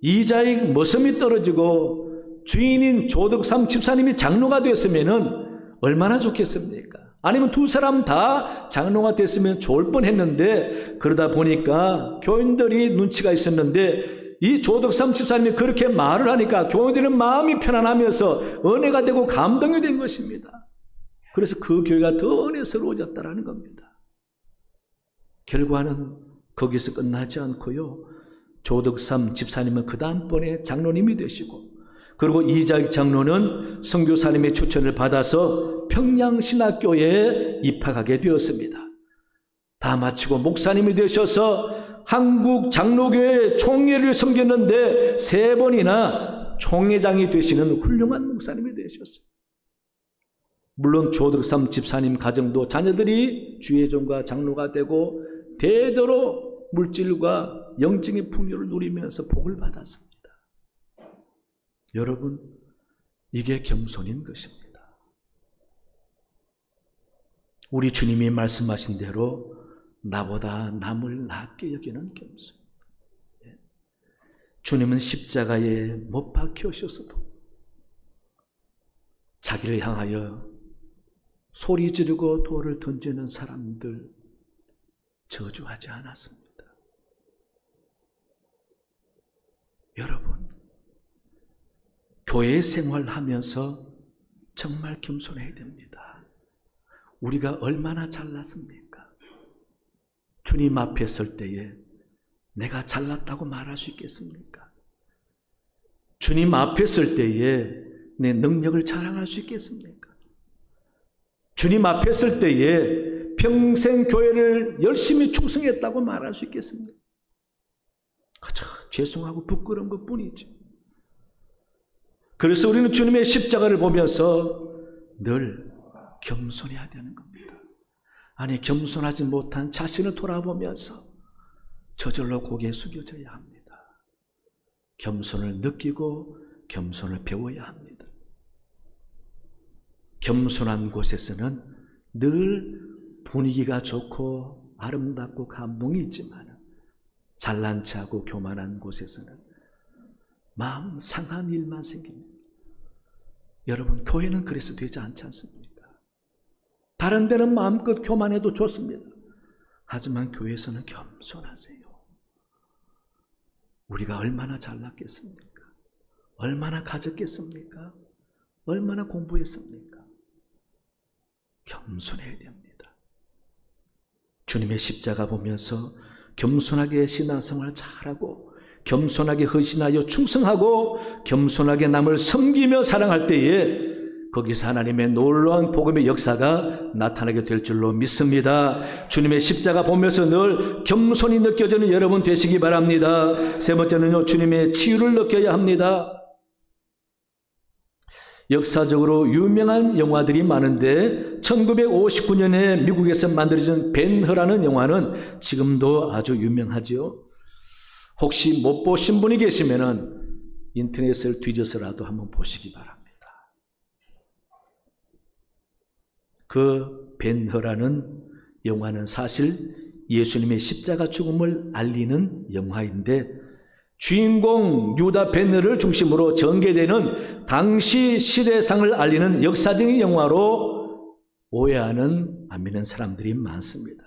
이자익 머슴이 떨어지고 주인인 조덕삼 집사님이 장로가 됐으면 얼마나 좋겠습니까? 아니면 두 사람 다 장로가 됐으면 좋을 뻔했는데, 그러다 보니까 교인들이 눈치가 있었는데 이 조덕삼 집사님이 그렇게 말을 하니까 교인들은 마음이 편안하면서 은혜가 되고 감동이 된 것입니다. 그래서 그 교회가 더 은혜스러워졌다라는 겁니다. 결과는 거기서 끝나지 않고요, 조덕삼 집사님은 그 다음번에 장로님이 되시고, 그리고 이자익 장로는 선교사님의 추천을 받아서 평양신학교에 입학하게 되었습니다. 다 마치고 목사님이 되셔서 한국 장로교회 총회를 섬겼는데 3번이나 총회장이 되시는 훌륭한 목사님이 되셨어요. 물론 조덕삼 집사님 가정도 자녀들이 주의종과 장로가 되고 대대로 물질과 영적인 풍요를 누리면서 복을 받았습니다. 여러분, 이게 겸손인 것입니다. 우리 주님이 말씀하신 대로 나보다 남을 낮게 여기는 겸손. 주님은 십자가에 못 박히셨어도 자기를 향하여 소리 지르고 돌을 던지는 사람들 저주하지 않았습니다. 여러분, 교회 생활하면서 정말 겸손해야 됩니다. 우리가 얼마나 잘났습니까? 주님 앞에 설 때에 내가 잘났다고 말할 수 있겠습니까? 주님 앞에 설 때에 내 능력을 자랑할 수 있겠습니까? 주님 앞에 설 때에 평생 교회를 열심히 충성했다고 말할 수 있겠습니까? 그저 죄송하고 부끄러운 것뿐이죠. 그래서 우리는 주님의 십자가를 보면서 늘 겸손해야 되는 겁니다. 아니, 겸손하지 못한 자신을 돌아보면서 저절로 고개 숙여져야 합니다. 겸손을 느끼고 겸손을 배워야 합니다. 겸손한 곳에서는 늘 분위기가 좋고 아름답고 감동이 있지만, 잘난 체하고 교만한 곳에서는 마음 상한 일만 생깁니다. 여러분, 교회는 그래서 되지 않지 않습니까? 다른 데는 마음껏 교만해도 좋습니다. 하지만 교회에서는 겸손하세요. 우리가 얼마나 잘났겠습니까? 얼마나 가졌겠습니까? 얼마나 공부했습니까? 겸손해야 됩니다. 주님의 십자가 보면서 겸손하게 신앙생활 잘하고, 겸손하게 헌신하여 충성하고, 겸손하게 남을 섬기며 사랑할 때에 거기서 하나님의 놀라운 복음의 역사가 나타나게 될 줄로 믿습니다. 주님의 십자가 보면서 늘 겸손히 느껴지는 여러분 되시기 바랍니다. 세 번째는요, 주님의 치유를 느껴야 합니다. 역사적으로 유명한 영화들이 많은데 1959년에 미국에서 만들어진 벤허라는 영화는 지금도 아주 유명하죠. 혹시 못 보신 분이 계시면 인터넷을 뒤져서라도 한번 보시기 바랍니다. 그 벤허라는 영화는 사실 예수님의 십자가 죽음을 알리는 영화인데, 주인공 유다 벤허를 중심으로 전개되는 당시 시대상을 알리는 역사적인 영화로 오해하는 안 믿는 사람들이 많습니다.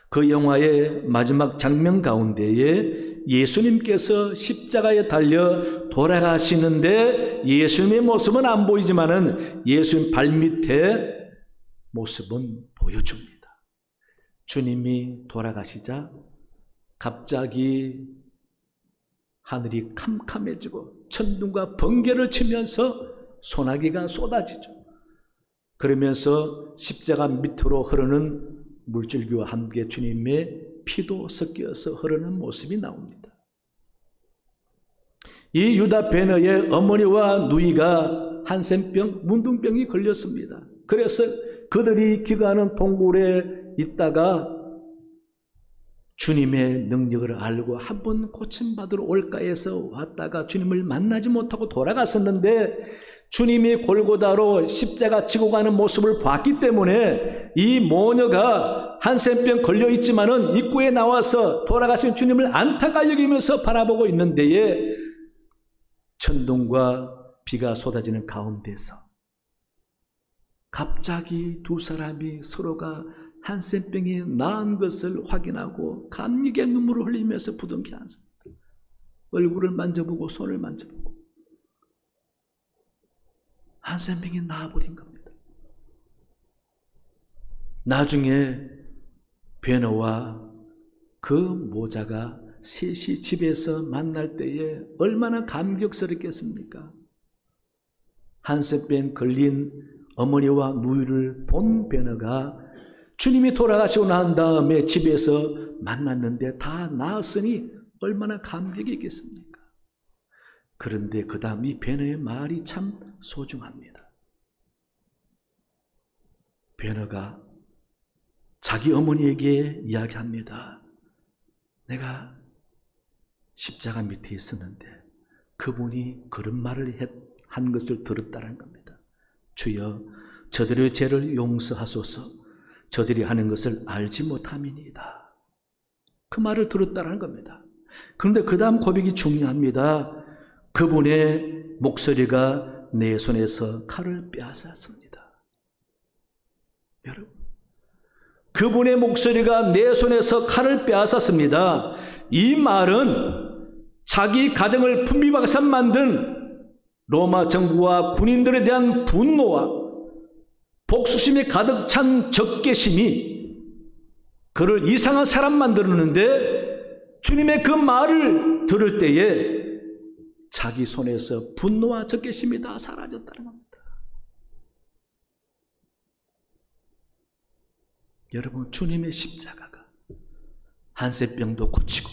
그 영화의 마지막 장면 가운데에 예수님께서 십자가에 달려 돌아가시는데 예수님의 모습은 안 보이지만은 예수님 발밑에 모습은 보여줍니다. 주님이 돌아가시자 갑자기 하늘이 캄캄해지고 천둥과 번개를 치면서 소나기가 쏟아지죠. 그러면서 십자가 밑으로 흐르는 물줄기와 함께 주님의 피도 섞여서 흐르는 모습이 나옵니다. 이 유다 베너의 어머니와 누이가 한센병, 문둥병이 걸렸습니다. 그래서 그들이 기거하는 동굴에 있다가 주님의 능력을 알고 한 번 고침받으러 올까 해서 왔다가 주님을 만나지 못하고 돌아갔었는데 주님이 골고다로 십자가 지고 가는 모습을 봤기 때문에 이 모녀가 한센병 걸려 있지만은 입구에 나와서 돌아가신 주님을 안타까 여기면서 바라보고 있는 데에 천둥과 비가 쏟아지는 가운데서 갑자기 두 사람이 서로가 한센병이 나은 것을 확인하고 감격의 눈물을 흘리면서 부둥켜 앉습니다. 얼굴을 만져보고 손을 만져보고 한센병이 나아버린 겁니다. 나중에 베너와 그 모자가 셋이 집에서 만날 때에 얼마나 감격스럽겠습니까? 한센병 걸린 어머니와 누이를 본 베너가 주님이 돌아가시고 난 다음에 집에서 만났는데 다 나았으니 얼마나 감격이 있겠습니까? 그런데 그 다음 이 베너의 말이 참 소중합니다. 베너가 자기 어머니에게 이야기합니다. 내가 십자가 밑에 있었는데 그분이 그런 말을 한 것을 들었다는 겁니다. 주여, 저들의 죄를 용서하소서. 저들이 하는 것을 알지 못함이니이다. 그 말을 들었다는 겁니다. 그런데 그 다음 고백이 중요합니다. 그분의 목소리가 내 손에서 칼을 빼앗았습니다. 여러분, 그분의 목소리가 내 손에서 칼을 빼앗았습니다. 이 말은 자기 가정을 풍비박산 만든 로마 정부와 군인들에 대한 분노와 복수심이 가득 찬 적개심이 그를 이상한 사람 만들었는데 주님의 그 말을 들을 때에 자기 손에서 분노와 적개심이 다 사라졌다는 겁니다. 여러분, 주님의 십자가가 한센병도 고치고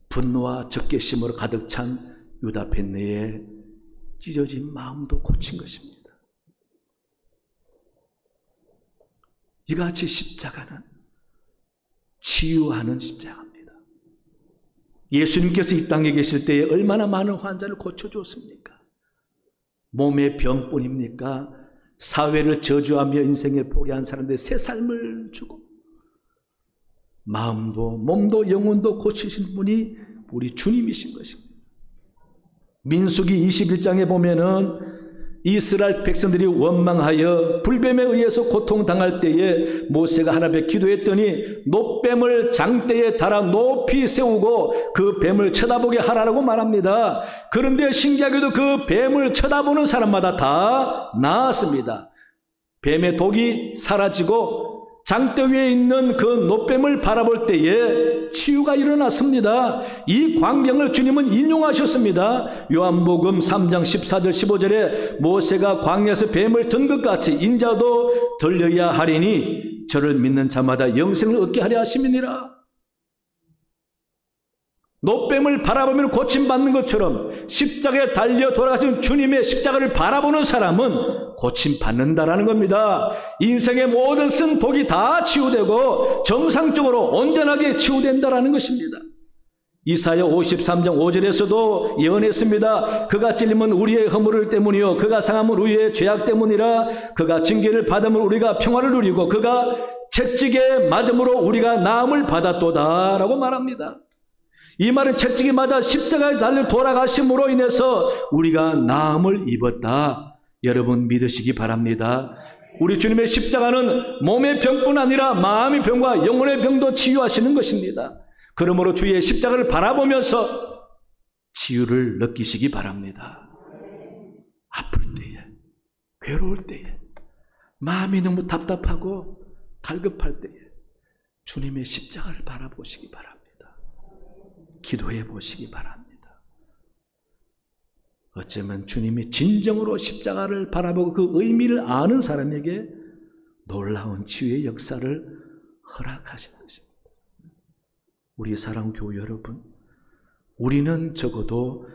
분노와 적개심으로 가득 찬 유다 벤네의 찢어진 마음도 고친 것입니다. 이같이 십자가는 치유하는 십자가입니다. 예수님께서 이 땅에 계실 때에 얼마나 많은 환자를 고쳐주었습니까? 몸의 병뿐입니까? 사회를 저주하며 인생을 포기한 사람들 새 삶을 주고 마음도 몸도 영혼도 고치신 분이 우리 주님이신 것입니다. 민수기 21장에 보면은 이스라엘 백성들이 원망하여 불뱀에 의해서 고통당할 때에 모세가 하나님께 기도했더니 놋뱀을 장대에 달아 높이 세우고 그 뱀을 쳐다보게 하라고 말합니다. 그런데 신기하게도 그 뱀을 쳐다보는 사람마다 다 나았습니다. 뱀의 독이 사라지고 장대 위에 있는 그 놋뱀을 바라볼 때에 치유가 일어났습니다. 이 광경을 주님은 인용하셨습니다. 요한복음 3장 14절 15절에 모세가 광야에서 뱀을 든 것 같이 인자도 들려야 하리니 저를 믿는 자마다 영생을 얻게 하려 하심이니라. 놋뱀을 바라보면 고침받는 것처럼 십자가에 달려 돌아가신 주님의 십자가를 바라보는 사람은 고침받는다라는 겁니다. 인생의 모든 쓴 독이 다 치유되고 정상적으로 온전하게 치유된다라는 것입니다. 이사야 53장 5절에서도 예언했습니다. 그가 찔림은 우리의 허물을 때문이요 그가 상함은 우리의 죄악 때문이라. 그가 징계를 받음을 우리가 평화를 누리고 그가 채찍에 맞음으로 우리가 나음을 받았도다 라고 말합니다. 이 말은 채찍이 맞아 십자가에 달려 돌아가심으로 인해서 우리가 나음을 입었다. 여러분 믿으시기 바랍니다. 우리 주님의 십자가는 몸의 병뿐 아니라 마음의 병과 영혼의 병도 치유하시는 것입니다. 그러므로 주의 십자가를 바라보면서 치유를 느끼시기 바랍니다. 아플 때에, 괴로울 때에, 마음이 너무 답답하고 갈급할 때에 주님의 십자가를 바라보시기 바랍니다. 기도해 보시기 바랍니다. 어쩌면 주님이 진정으로 십자가를 바라보고 그 의미를 아는 사람에게 놀라운 치유의 역사를 허락하신 것입니다. 우리 사랑하는 교회 여러분, 우리는 적어도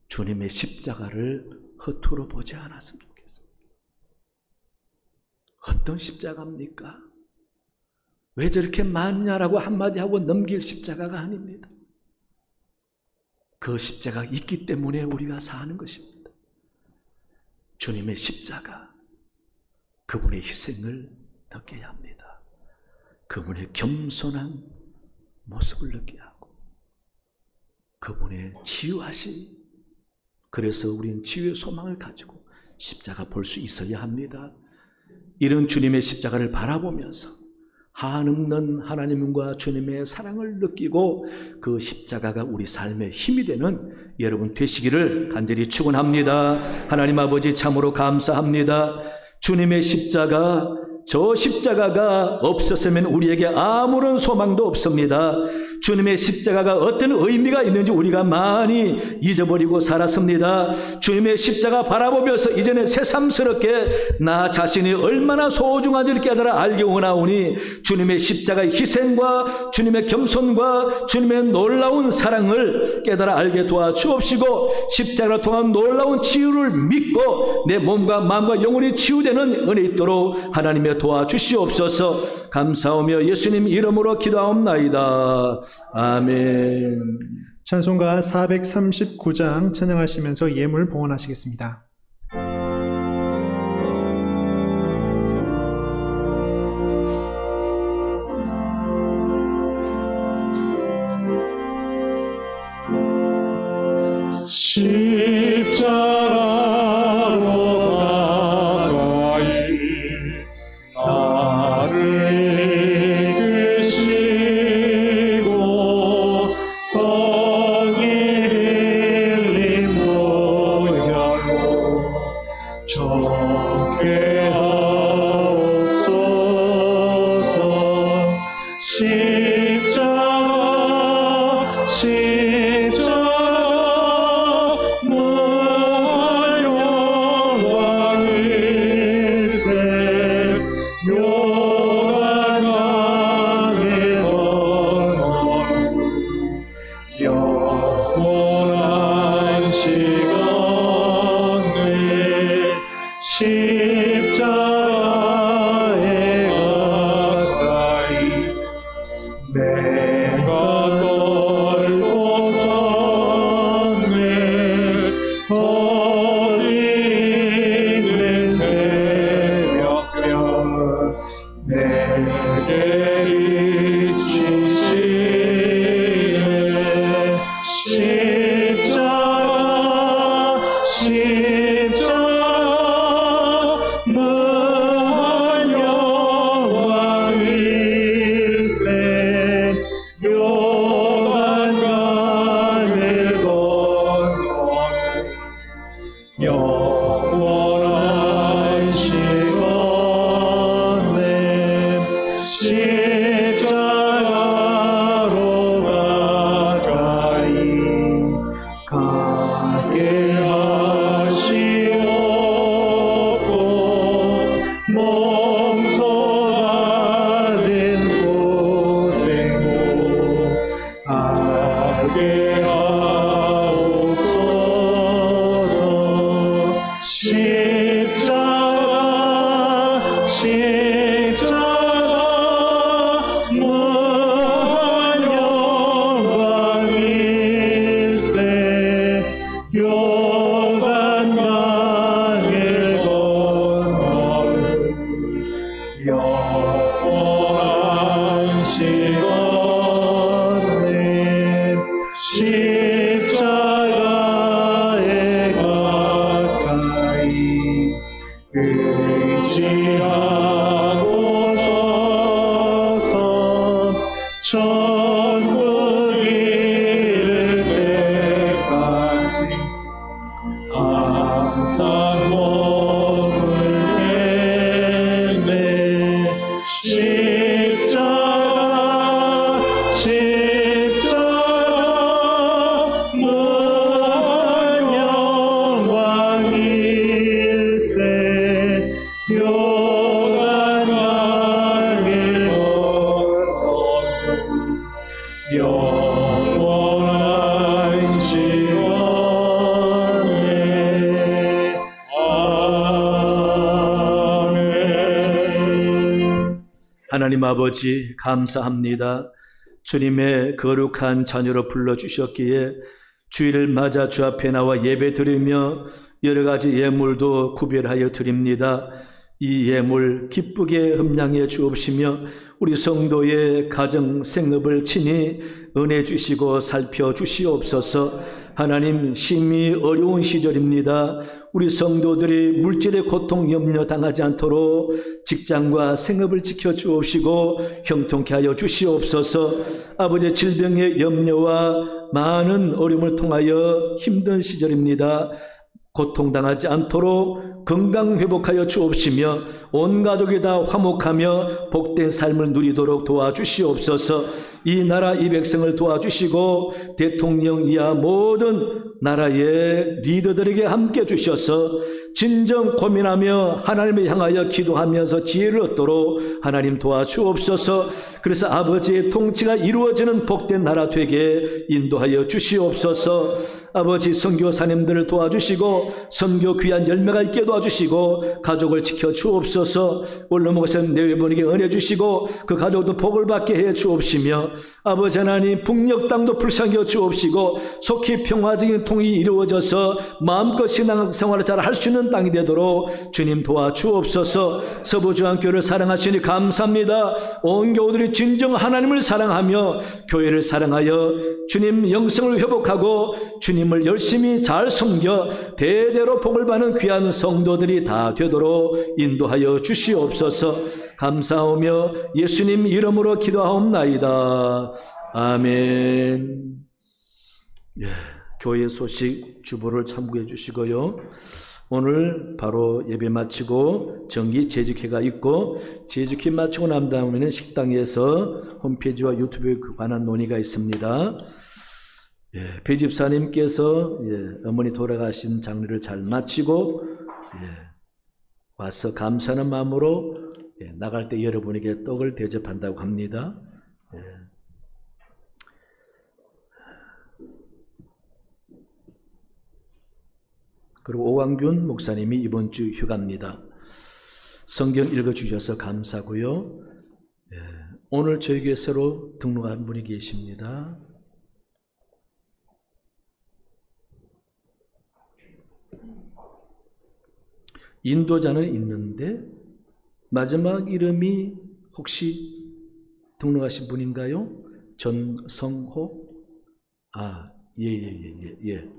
주님의 십자가를 허투루 보지 않았으면 좋겠습니다. 어떤 십자가입니까? 왜 저렇게 많냐라고 한마디 하고 넘길 십자가가 아닙니다. 그 십자가가 있기 때문에 우리가 사는 것입니다. 주님의 십자가, 그분의 희생을 느껴야 합니다. 그분의 겸손한 모습을 느껴야 하고, 그분의 치유하심, 그래서 우리는 치유의 소망을 가지고 십자가 볼 수 있어야 합니다. 이런 주님의 십자가를 바라보면서 한없는 하나님과 주님의 사랑을 느끼고 그 십자가가 우리 삶의 힘이 되는 여러분 되시기를 간절히 축원합니다. 하나님 아버지 참으로 감사합니다. 주님의 십자가, 저 십자가가 없었으면 우리에게 아무런 소망도 없습니다. 주님의 십자가가 어떤 의미가 있는지 우리가 많이 잊어버리고 살았습니다. 주님의 십자가 바라보면서 이제는 새삼스럽게 나 자신이 얼마나 소중한지를 깨달아 알기 원하오니 주님의 십자가의 희생과 주님의 겸손과 주님의 놀라운 사랑을 깨달아 알게 도와주옵시고, 십자가를 통한 놀라운 치유를 믿고 내 몸과 마음과 영혼이 치유되는 은혜 있도록 하나님의 도와주시옵소서. 감사하며 예수님 이름으로 기도하옵나이다. 아멘. 찬송가 439장 찬양하시면서 예물 봉헌하시겠습니다. 십자가로 가까이 나를 드시고 거기 흘린 보혈로 적게 하옵소서. 십자가 무한 영광일세. 요단강의 건너고 영원한 시간에 십자가에 가까이 내가 떨고 섰네. 어린는 새벽별 내게 비추시네. 십자가 무한 영광일세. 요단강을 건너고 영원한 시간에 십자가로 가까이 가게 하시옵고 몸소가된 고생도 알게 하옵소서. 십자가 무한 영광일세. 요단강을 건너고 영원한 시간에 십자가에 가까이 의지하고 서서 천국 이를 때까지 항상 몸을 내네. 십자가 십자가 무한 영광 일세 요간하게 영원한 시간에 아멘. 하나님 아버지 감사합니다. 주님의 거룩한 자녀로 불러주셨기에 주일을 맞아 주 앞에 나와 예배 드리며 여러 가지 예물도 구별하여 드립니다. 이 예물 기쁘게 흠량해 주옵시며 우리 성도의 가정 생업을 친히 은혜 주시고 살펴 주시옵소서. 하나님, 심히 어려운 시절입니다. 우리 성도들이 물질의 고통 염려 당하지 않도록 직장과 생업을 지켜 주옵시고 형통케 하여 주시옵소서. 아버지, 질병의 염려와 많은 어려움을 통하여 힘든 시절입니다. 고통당하지 않도록 건강 회복하여 주옵시며 온 가족이 다 화목하며 복된 삶을 누리도록 도와주시옵소서. 이 나라 이 백성을 도와주시고 대통령 이하 모든 나라의 리더들에게 함께 주셔서 진정 고민하며 하나님을 향하여 기도하면서 지혜를 얻도록 하나님 도와주옵소서. 그래서 아버지의 통치가 이루어지는 복된 나라 되게 인도하여 주시옵소서. 아버지, 선교사님들을 도와주시고 선교 귀한 열매가 있게 도와주시고 가족을 지켜 주옵소서. 올라먹으신 내외분에게 은혜 주시고 그 가족도 복을 받게 해 주옵시며 아버지 하나님, 북녘 땅도 불쌍히 주옵시고 속히 평화적인 통일이 이루어져서 마음껏 신앙생활을 잘 할 수 있는 땅이 되도록 주님 도와주옵소서. 서부중앙교회를 사랑하시니 감사합니다. 온 교우들이 진정 하나님을 사랑하며 교회를 사랑하여 주님 영성을 회복하고 주님을 열심히 잘 섬겨 대대로 복을 받는 귀한 성도들이 다 되도록 인도하여 주시옵소서. 감사하며 예수님 이름으로 기도하옵나이다. 아멘. 예, 교회 소식 주보를 참고해 주시고요. 오늘 바로 예배 마치고 정기 재직회가 있고 재직회 마치고 난 다음에는 식당에서 홈페이지와 유튜브에 관한 논의가 있습니다. 예, 배 집사님께서 어머니 돌아가신 장례를 잘 마치고 와서 감사하는 마음으로 나갈 때 여러분에게 떡을 대접한다고 합니다. 그리고 오광균 목사님이 이번 주 휴가입니다. 성경 읽어주셔서 감사고요. 오늘 저희 교회 새로 등록한 분이 계십니다. 인도자는 있는데 마지막 이름이 혹시 등록하신 분인가요? 전성호? 예.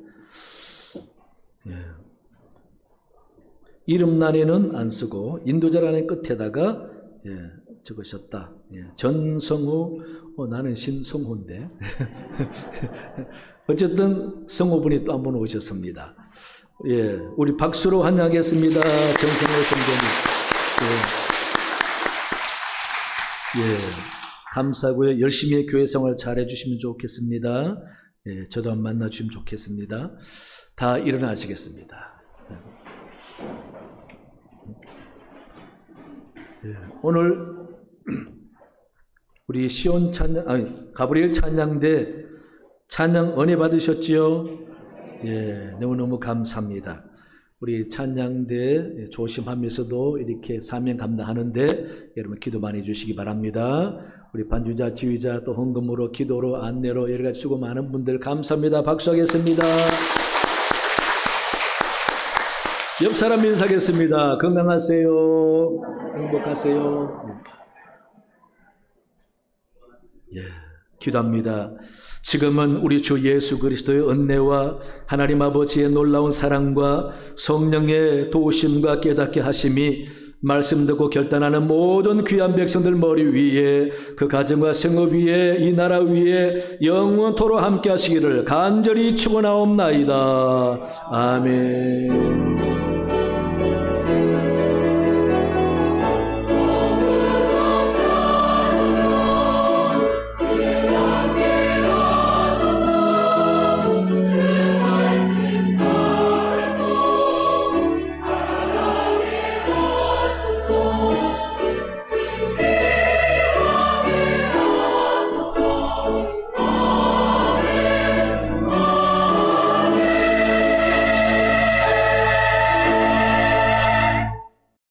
이름란에는 안 쓰고 인도자란의 끝에다가 적으셨다. 전성호. 나는 신성호인데. 어쨌든 성호분이 또 한 번 오셨습니다. 우리 박수로 환영하겠습니다. 전성호 선생님. 감사하고요. 열심히 교회 생활 잘 해주시면 좋겠습니다. 저도 한번 만나주시면 좋겠습니다. 다 일어나시겠습니다. 오늘 우리 시온 찬양, 가브리엘 찬양대 찬양 은혜 받으셨지요? 너무너무 감사합니다. 우리 찬양대 조심하면서도 이렇게 사명 감당하는데 여러분 기도 많이 해주시기 바랍니다. 우리 반주자, 지휘자, 또 헌금으로, 기도로, 안내로 여러 가지 수고 많은 분들 감사합니다. 박수하겠습니다. 옆 사람 인사하겠습니다. 건강하세요. 행복하세요. 기도합니다. 지금은 우리 주 예수 그리스도의 은혜와 하나님 아버지의 놀라운 사랑과 성령의 도우심과 깨닫게 하심이 말씀 듣고 결단하는 모든 귀한 백성들 머리 위에, 그 가정과 생업 위에, 이 나라 위에 영원토록 함께 하시기를 간절히 축원하옵나이다. 아멘.